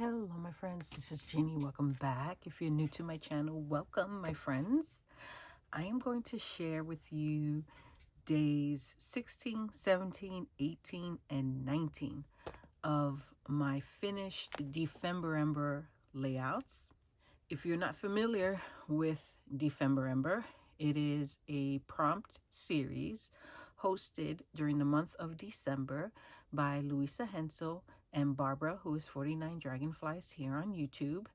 Hello my friends, this is Jeannie. Welcome back. If you're new to my channel, welcome my friends. I am going to share with you days 16, 17, 18, and 19 of my finished Defember layouts. If you're not familiar with Defember, it is a prompt series hosted during the month of December by Louisa Hensel and Barbara, who is 49 Dragonflies here on YouTube.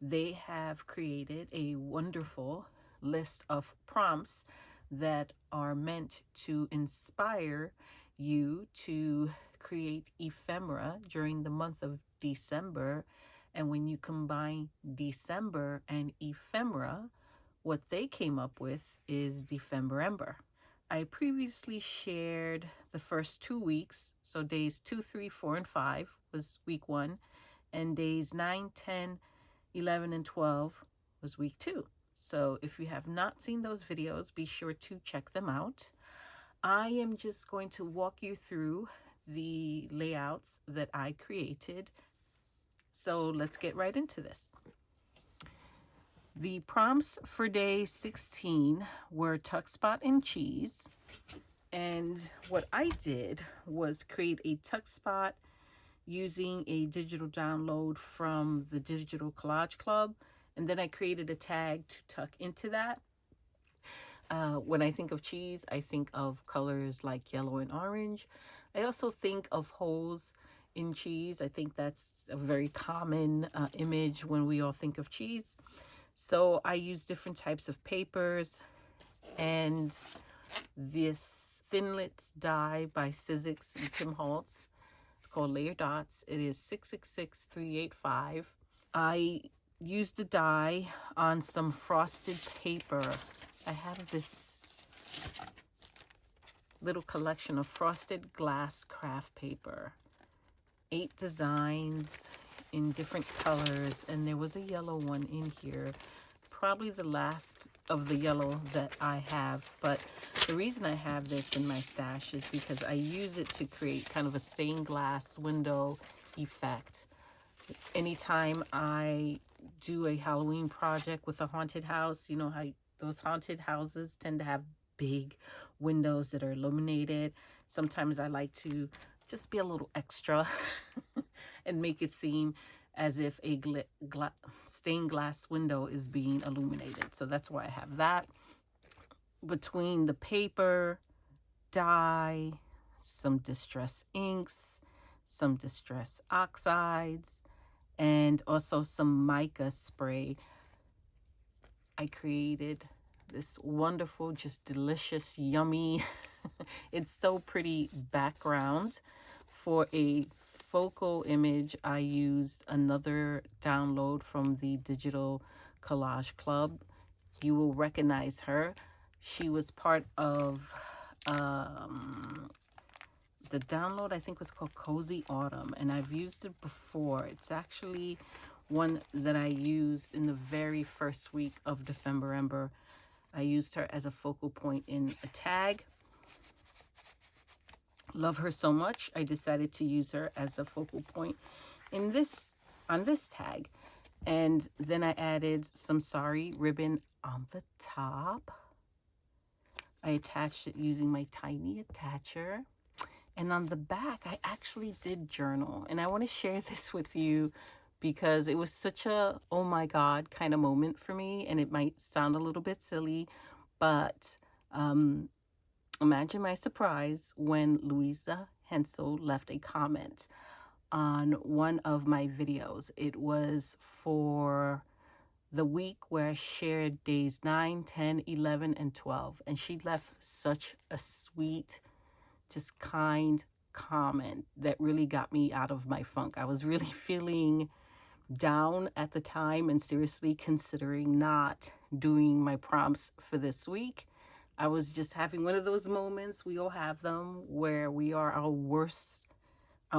They have created a wonderful list of prompts that are meant to inspire you to create ephemera during the month of December. And when you combine December and ephemera, what they came up with is Defember. I previously shared the first 2 weeks, so days 2, 3, 4, and 5 was week 1, and days 9, 10, 11, and 12 was week 2. So if you have not seen those videos, be sure to check them out. I am just going to walk you through the layouts that I created. So let's get right into this. The prompts for day 16 were tuck spot and cheese. And what I did was create a tuck spot using a digital download from the Digital Collage Club. And then I created a tag to tuck into that. When I think of cheese, I think of colors like yellow and orange. I also think of holes in cheese. I think that's a very common image when we all think of cheese. So I use different types of papers, and this Thinlits die by Sizzix and Tim Holtz. It's called Layer Dots. It is 666385. I used the die on some frosted paper. I have this little collection of frosted glass craft paper. 8 designs in different colors, and there was a yellow one in here, probably the last of the yellow that I have. But the reason I have this in my stash is because I use it to create kind of a stained glass window effect. Anytime I do a Halloween project with a haunted house, you know how those haunted houses tend to have big windows that are illuminated. Sometimes I like to just be a little extra and make it seem as if a stained glass window is being illuminated. So that's why I have that. Between the paper, dye, some distress inks, some distress oxides, and also some mica spray, I created this wonderful, just delicious, yummy, it's so pretty background. For a focal image, I used another download from the Digital Collage Club. You will recognize her. She was part of the download, I think was called Cozy Autumn, and I've used it before. It's actually one that I used in the very first week of Defember. I used her as a focal point in a tag. Love her so much, I decided to use her as a focal point in on this tag. And then I added some sari ribbon on the top. I attached it using my tiny attacher. And on the back, I actually did journal. And I want to share this with you because it was such a, oh my God, kind of moment for me. And it might sound a little bit silly, but imagine my surprise when Louisa Hensel left a comment on one of my videos. It was for the week where I shared days 9, 10, 11, and 12. And she left such a sweet, just kind comment that really got me out of my funk. I was really feeling down at the time and seriously considering not doing my prompts for this week. I was just having one of those moments, we all have them, where we are our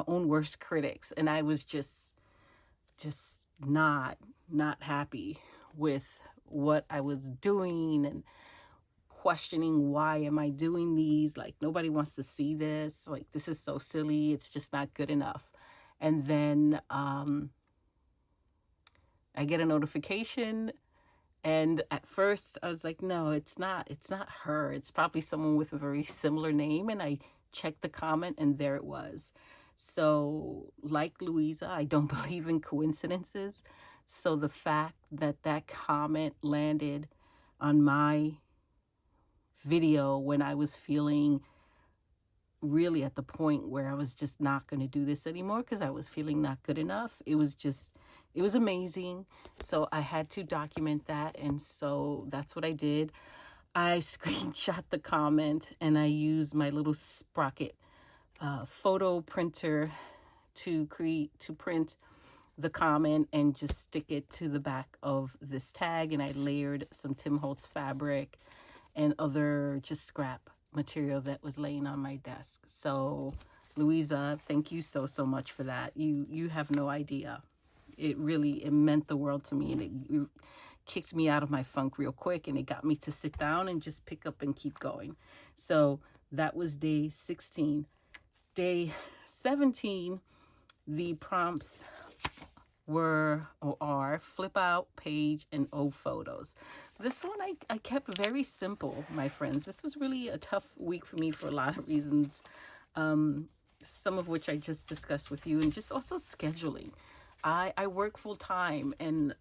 own worst critics. And I was just not happy with what I was doing and questioning, why am I doing these? Like, nobody wants to see this. Like, this is so silly. It's just not good enough. And then I get a notification, and at first I was like, no, it's not her. It's probably someone with a very similar name. And I checked the comment, and there it was. So like Louisa, I don't believe in coincidences. So the fact that that comment landed on my video when I was feeling really at the point where I was just not going to do this anymore because I was feeling not good enough. It was amazing. So I had to document that. And so that's what I did. I screenshot the comment and I used my little Sprocket photo printer to print the comment and just stick it to the back of this tag. And I layered some Tim Holtz fabric and other just scrap material that was laying on my desk. So Louisa, thank you so much for that. You have no idea. It meant the world to me, and it kicked me out of my funk real quick, and it got me to sit down and just pick up and keep going. So that was day 16. Day 17, the prompts are flip out, page, and O photos. This one I kept very simple, my friends. This was really a tough week for me for a lot of reasons, some of which I just discussed with you, and just also scheduling. I work full time, and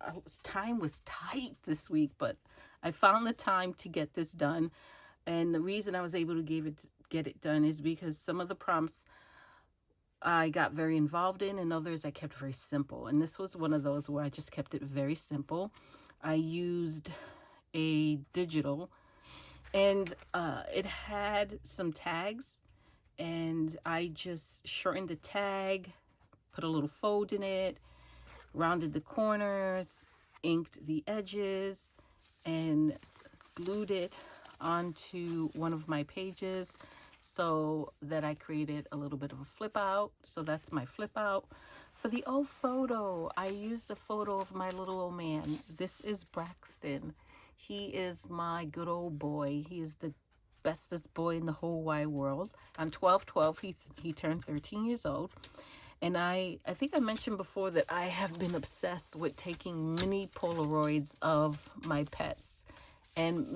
time was tight this week, but I found the time to get this done. And the reason I was able to get it done is because some of the prompts I got very involved in, and others I kept very simple. And this was one of those where I just kept it very simple. I used a digital, and it had some tags, and I just shortened the tag, put a little fold in it, rounded the corners, inked the edges, and glued it onto one of my pages so that I created a little bit of a flip out. So that's my flip out. For the old photo, I used a photo of my little old man. This is Braxton. He is my good old boy. He is the bestest boy in the whole wide world. On 12/12, he turned 13 years old. And I think I mentioned before that I have been obsessed with taking mini Polaroids of my pets. And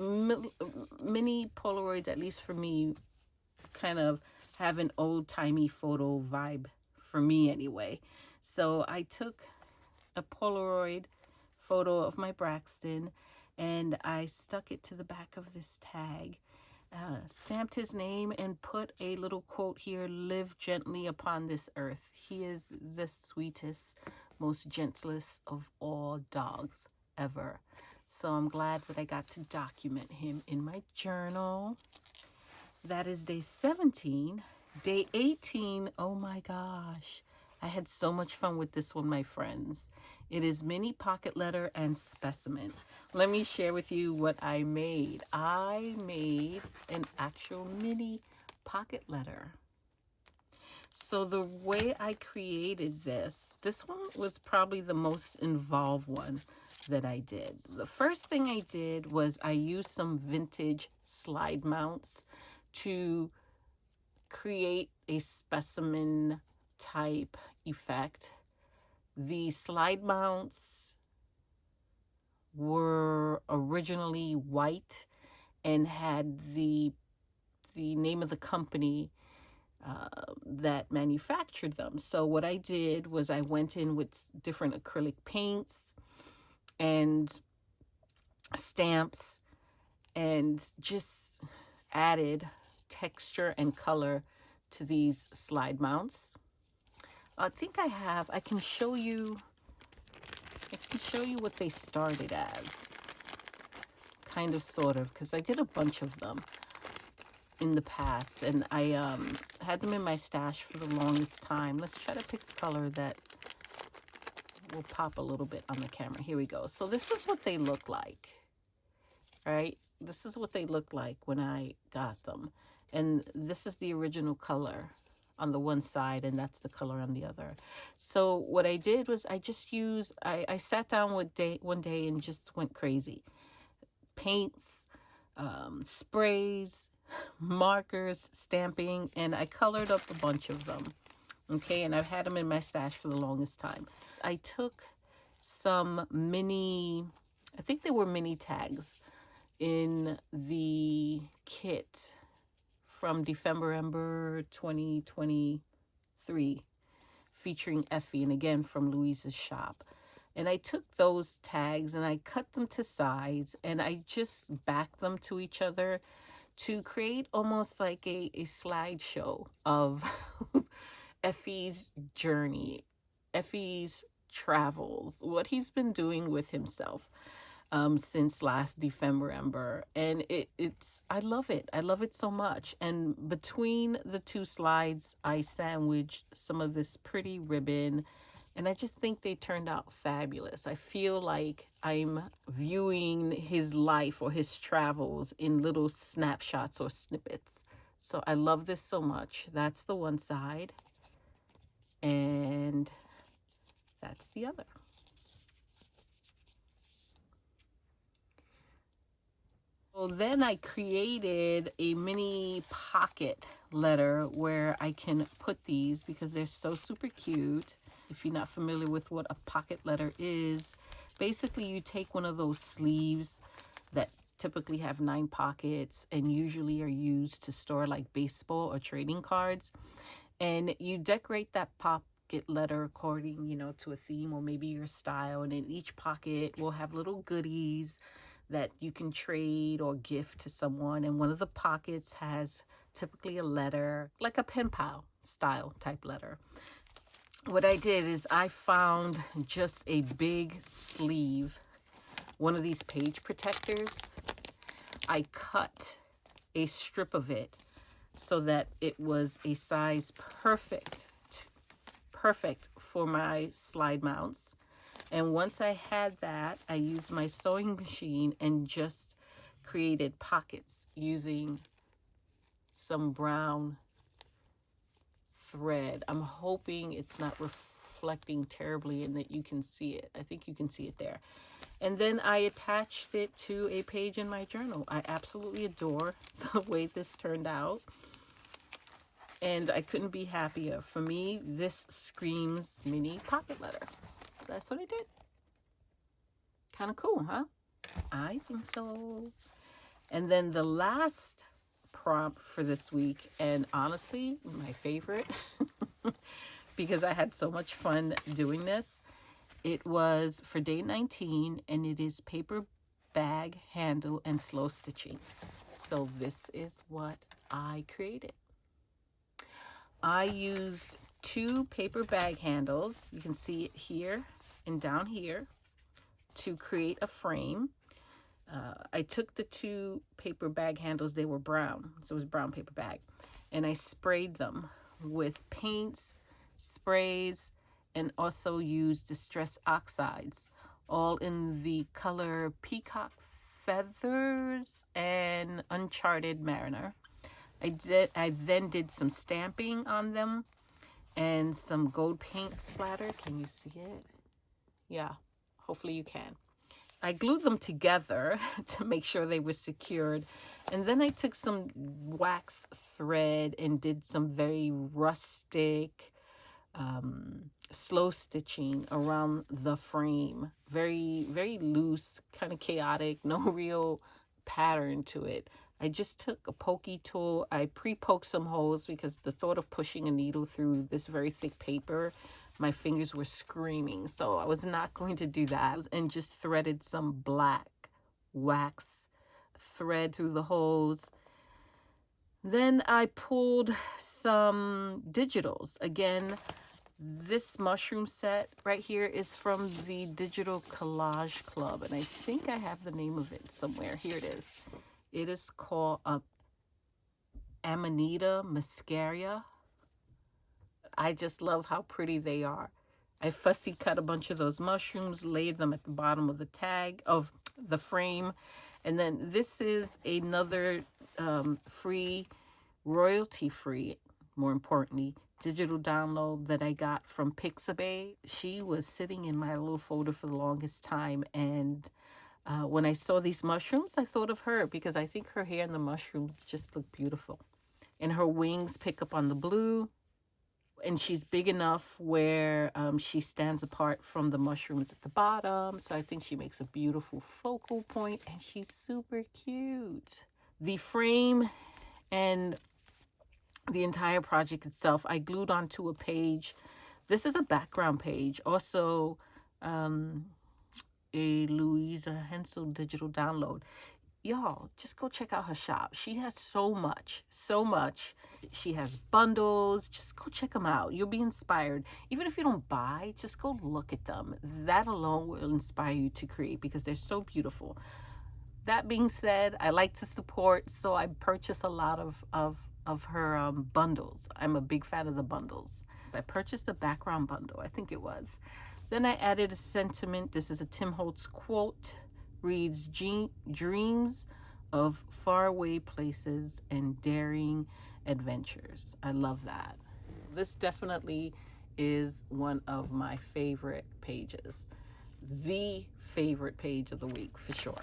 mini Polaroids, at least for me, kind of have an old-timey photo vibe for me anyway. So I took a Polaroid photo of my Braxton, and I stuck it to the back of this tag, stamped his name, and put a little quote here: "Live gently upon this earth. He is the sweetest, most gentlest of all dogs ever." So I'm glad that I got to document him in my journal. That is day 17. Day 18, oh my gosh. I had so much fun with this one, my friends. It is mini pocket letter and specimen. Let me share with you what I made. I made an actual mini pocket letter. So the way I created this one was probably the most involved one that I did. The first thing I did was I used some vintage slide mounts to create a specimen type effect. The slide mounts were originally white and had the name of the company that manufactured them. So what I did was I went in with different acrylic paints and stamps and just added texture and color to these slide mounts. I think I can show you what they started as, kind of, sort of, because I did a bunch of them in the past, and I had them in my stash for the longest time. Let's try to pick a color that will pop a little bit on the camera. Here we go. So this is what they look like, right? This is what they looked like when I got them. And this is the original color on the one side, and that's the color on the other. So what I did was I sat down one day and just went crazy. Paints, sprays, markers, stamping, and I colored up a bunch of them. Okay, and I've had them in my stash for the longest time. I took some mini, I think they were mini tags in the kit from December 2023 featuring Effie, and again from Louise's shop. And I took those tags and I cut them to size and I just backed them to each other to create almost like a slideshow of Effie's journey, Effie's travels, what he's been doing with himself since last December. And I love it. I love it so much. And between the two slides, I sandwiched some of this pretty ribbon. And I just think they turned out fabulous. I feel like I'm viewing his life or his travels in little snapshots or snippets. So I love this so much. That's the one side. And that's the other. Well, then I created a mini pocket letter where I can put these because they're so super cute. If you're not familiar with what a pocket letter is, basically you take one of those sleeves that typically have 9 pockets and usually are used to store like baseball or trading cards, and you decorate that pocket letter according, to a theme or maybe your style, and in each pocket will have little goodies that you can trade or gift to someone. And one of the pockets has typically a letter, like a pen pal style type letter. What I did is I found just a big sleeve, one of these page protectors. I cut a strip of it so that it was a size perfect for my slide mounts. And once I had that, I used my sewing machine and just created pockets using some brown thread. I'm hoping it's not reflecting terribly and that you can see it. I think you can see it there. And then I attached it to a page in my journal. I absolutely adore the way this turned out. And I couldn't be happier. For me, this screams mini pocket letter. So that's what I did. Kind of cool, huh? I think so. And then the last prompt for this week, and honestly, my favorite, because I had so much fun doing this, it was for day 19, and it is paper bag handle and slow stitching. So this is what I created. I used 2 paper bag handles, you can see it here and down here, to create a frame. I took the 2 paper bag handles, they were brown, so it was brown paper bag, and I sprayed them with paints, sprays, and also used Distress Oxides, all in the color Peacock Feathers and Uncharted Mariner. I then did some stamping on them and some gold paint splatter. Can you see it? Yeah, hopefully you can. I glued them together to make sure they were secured. And then I took some wax thread and did some very rustic, slow stitching around the frame. Very, very loose, kind of chaotic, no real pattern to it. I just took a pokey tool. I pre-poked some holes because the thought of pushing a needle through this very thick paper, my fingers were screaming. So I was not going to do that, and just threaded some black wax thread through the holes. Then I pulled some digitals. Again, this mushroom set right here is from the Digital Collage Club, and I think I have the name of it somewhere. Here it is. It is called Amanita muscaria. I just love how pretty they are. I fussy cut a bunch of those mushrooms, laid them at the bottom of the tag of the frame. And then this is another free, royalty-free, more importantly, digital download that I got from Pixabay. She was sitting in my little folder for the longest time, and when I saw these mushrooms, I thought of her because I think her hair and the mushrooms just look beautiful. And her wings pick up on the blue. And she's big enough where she stands apart from the mushrooms at the bottom. So I think she makes a beautiful focal point, and she's super cute. The frame and the entire project itself, I glued onto a page. This is a background page. Also, a Louisa Hensel digital download. Y'all, just go check out her shop. She has so much. She has bundles. Just go check them out. You'll be inspired. Even if you don't buy, just go look at them. That alone will inspire you to create because they're so beautiful. That being said, I like to support, so I purchase a lot of her bundles. I'm a big fan of the bundles. I purchased a background bundle, I think it was. Then I added a sentiment. This is a Tim Holtz quote. Reads, dreams of faraway places and daring adventures. I love that. This definitely is one of my favorite pages. The favorite page of the week for sure.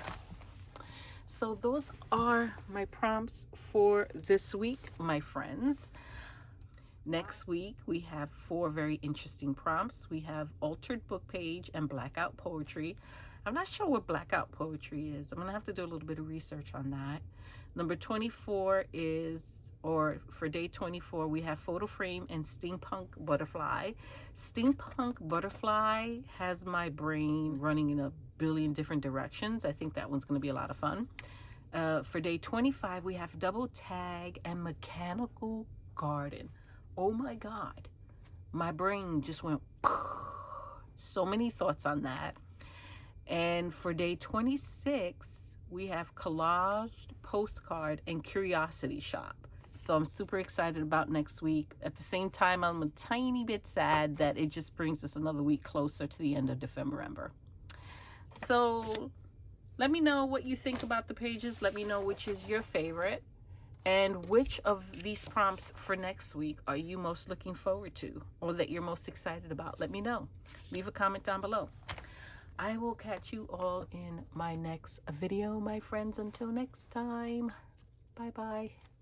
So those are my prompts for this week, my friends. Next week, we have 4 very interesting prompts. We have altered book page and blackout poetry. I'm not sure what blackout poetry is. I'm going to have to do a little bit of research on that. Number 24 is, or for day 24, we have photo frame and steampunk butterfly. Steampunk butterfly has my brain running in a billion different directions. I think that one's going to be a lot of fun. For day 25, we have double tag and mechanical garden. Oh my God. My brain just went, so many thoughts on that. And for day 26, we have collaged, postcard, and curiosity shop. So I'm super excited about next week. At the same time, I'm a tiny bit sad that it just brings us another week closer to the end of December. So let me know what you think about the pages. Let me know which is your favorite. And which of these prompts for next week are you most looking forward to, or that you're most excited about? Let me know. Leave a comment down below. I will catch you all in my next video, my friends. Until next time, bye-bye.